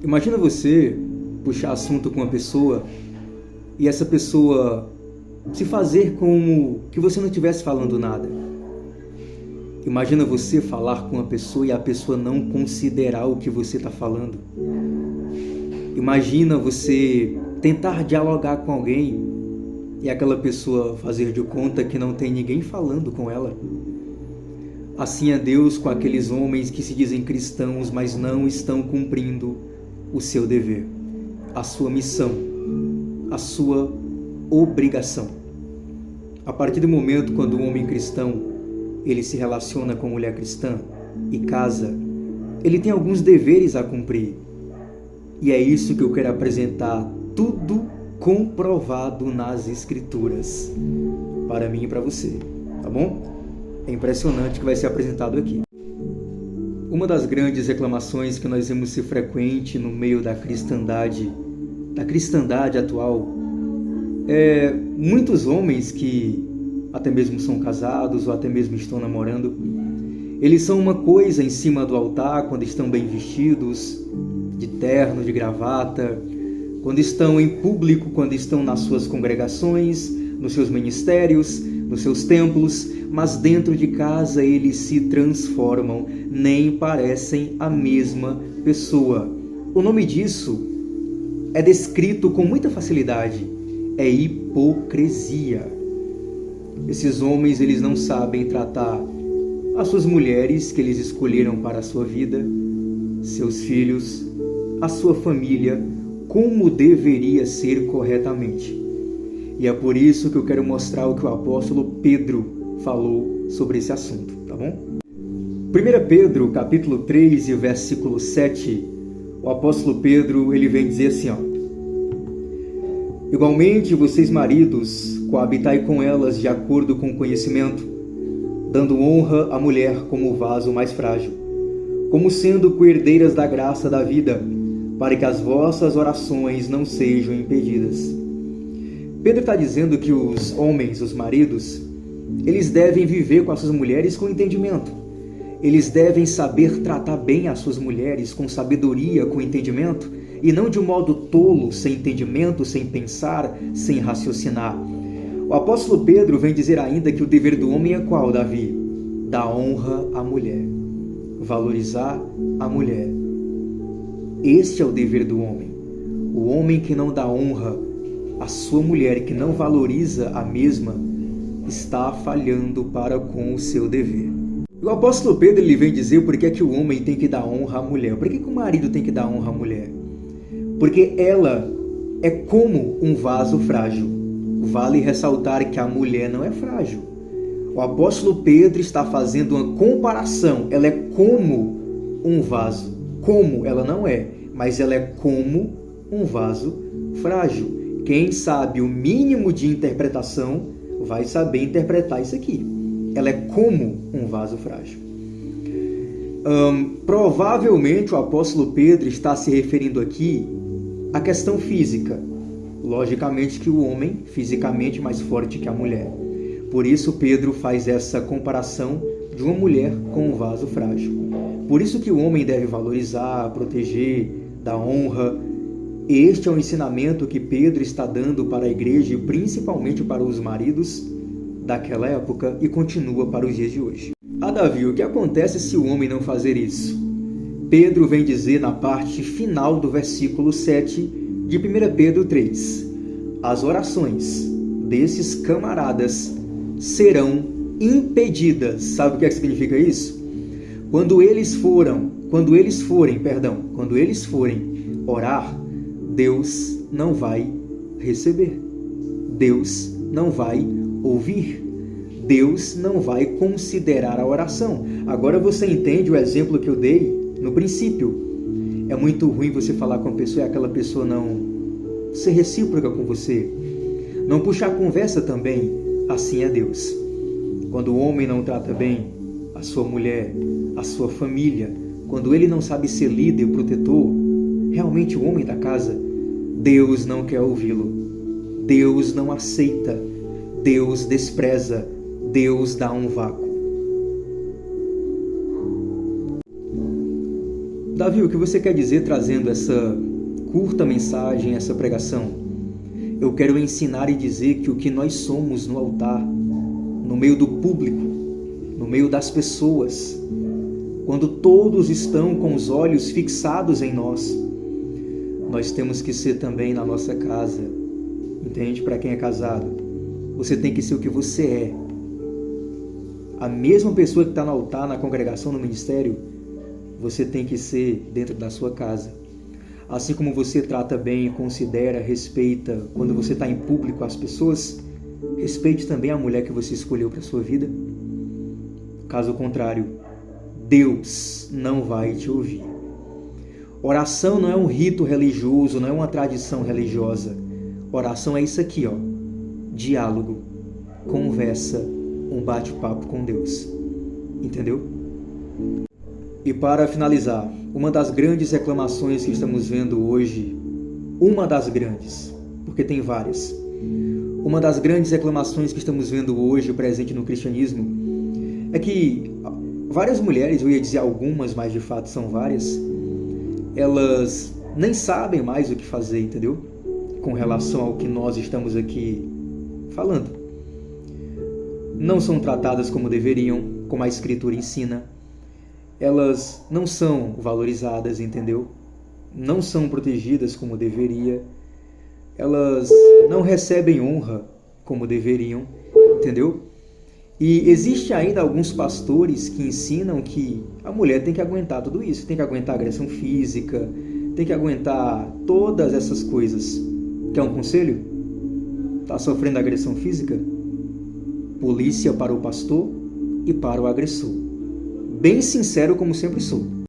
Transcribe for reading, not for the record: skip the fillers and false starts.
Imagina você puxar assunto com uma pessoa e essa pessoa se fazer como que você não estivesse falando nada. Imagina você falar com uma pessoa e a pessoa não considerar o que você está falando. Imagina você tentar dialogar com alguém e aquela pessoa fazer de conta que não tem ninguém falando com ela. Assim é Deus com aqueles homens que se dizem cristãos, mas não estão cumprindo o seu dever, a sua missão, a sua obrigação. A partir do momento quando o homem cristão ele se relaciona com mulher cristã e casa, ele tem alguns deveres a cumprir. E é isso que eu quero apresentar, tudo comprovado nas Escrituras, para mim e para você, tá bom? É impressionante o que vai ser apresentado aqui. Uma das grandes reclamações que nós vemos ser frequente no meio da cristandade atual, é muitos homens que até mesmo são casados ou até mesmo estão namorando, eles são uma coisa em cima do altar quando estão bem vestidos, de terno, de gravata, quando estão em público, quando estão nas suas congregações, nos seus ministérios, nos seus templos, mas dentro de casa eles se transformam, nem parecem a mesma pessoa. O nome disso é descrito com muita facilidade, é hipocrisia. Esses homens, eles não sabem tratar as suas mulheres que eles escolheram para a sua vida, seus filhos, a sua família, como deveria ser corretamente. E é por isso que eu quero mostrar o que o apóstolo Pedro falou sobre esse assunto, tá bom? 1 Pedro, capítulo 3 e versículo 7, o apóstolo Pedro, ele vem dizer assim, igualmente, vocês maridos, coabitai com elas de acordo com o conhecimento, dando honra à mulher como o vaso mais frágil, como sendo coerdeiras da graça da vida, para que as vossas orações não sejam impedidas. Pedro está dizendo que os homens, os maridos, eles devem viver com as suas mulheres com entendimento. Eles devem saber tratar bem as suas mulheres com sabedoria, com entendimento, e não de um modo tolo, sem entendimento, sem pensar, sem raciocinar. O apóstolo Pedro vem dizer ainda que o dever do homem é qual, Davi? Dar honra à mulher, valorizar a mulher. Este é o dever do homem. O homem que não dá honra à sua mulher, que não valoriza a mesma, está falhando para com o seu dever. O apóstolo Pedro ele vem dizer por que é que o homem tem que dar honra à mulher. Por que o marido tem que dar honra à mulher? Porque ela é como um vaso frágil. Vale ressaltar que a mulher não é frágil. O apóstolo Pedro está fazendo uma comparação. Ela é como um vaso. Como ela não é, mas ela é como um vaso frágil. Quem sabe o mínimo de interpretação vai saber interpretar isso aqui. Ela é como um vaso frágil. Provavelmente o apóstolo Pedro está se referindo aqui à questão física. Logicamente que o homem fisicamente mais forte que a mulher. Por isso Pedro faz essa comparação de uma mulher com um vaso frágil. Por isso que o homem deve valorizar, proteger, dar honra. Este é o ensinamento que Pedro está dando para a igreja e principalmente para os maridos daquela época e continua para os dias de hoje. Davi, o que acontece se o homem não fazer isso? Pedro vem dizer na parte final do versículo 7 de 1 Pedro 3. As orações desses camaradas serão impedidas. Sabe o que é que significa isso? Quando eles forem orar, Deus não vai receber. Deus não vai ouvir. Deus não vai considerar a oração. Agora você entende o exemplo que eu dei no princípio. É muito ruim você falar com a pessoa e aquela pessoa não ser recíproca com você. Não puxar conversa também. Assim é Deus. Quando o homem não trata bem a sua mulher, a sua família, quando ele não sabe ser líder, protetor, realmente o homem da casa, Deus não quer ouvi-lo. Deus não aceita. Deus despreza. Deus dá um vácuo. Davi, o que você quer dizer trazendo essa curta mensagem, essa pregação? Eu quero ensinar e dizer que o que nós somos no altar, no meio do público, no meio das pessoas, quando todos estão com os olhos fixados em nós, nós temos que ser também na nossa casa. Entende? Para quem é casado, você tem que ser o que você é. A mesma pessoa que está no altar, na congregação, no ministério, você tem que ser dentro da sua casa. Assim como você trata bem, considera, respeita quando você está em público as pessoas, respeite também a mulher que você escolheu para a sua vida. Caso contrário, Deus não vai te ouvir. Oração não é um rito religioso, não é uma tradição religiosa. Oração é isso aqui, ó. Diálogo, conversa, um bate-papo com Deus. Entendeu? E para finalizar, uma das grandes reclamações que estamos vendo hoje, uma das grandes, porque tem várias, uma das grandes reclamações que estamos vendo hoje presente no cristianismo é que várias mulheres, eu ia dizer algumas, mas de fato são várias, elas nem sabem mais o que fazer, entendeu? Com relação ao que nós estamos aqui falando. Não são tratadas como deveriam, como a Escritura ensina. Elas não são valorizadas, entendeu? Não são protegidas como deveria. Elas não recebem honra como deveriam, entendeu? E existe ainda alguns pastores que ensinam que a mulher tem que aguentar tudo isso, tem que aguentar agressão física, tem que aguentar todas essas coisas. Quer um conselho? Está sofrendo agressão física? Polícia para o pastor e para o agressor. Bem sincero como sempre sou.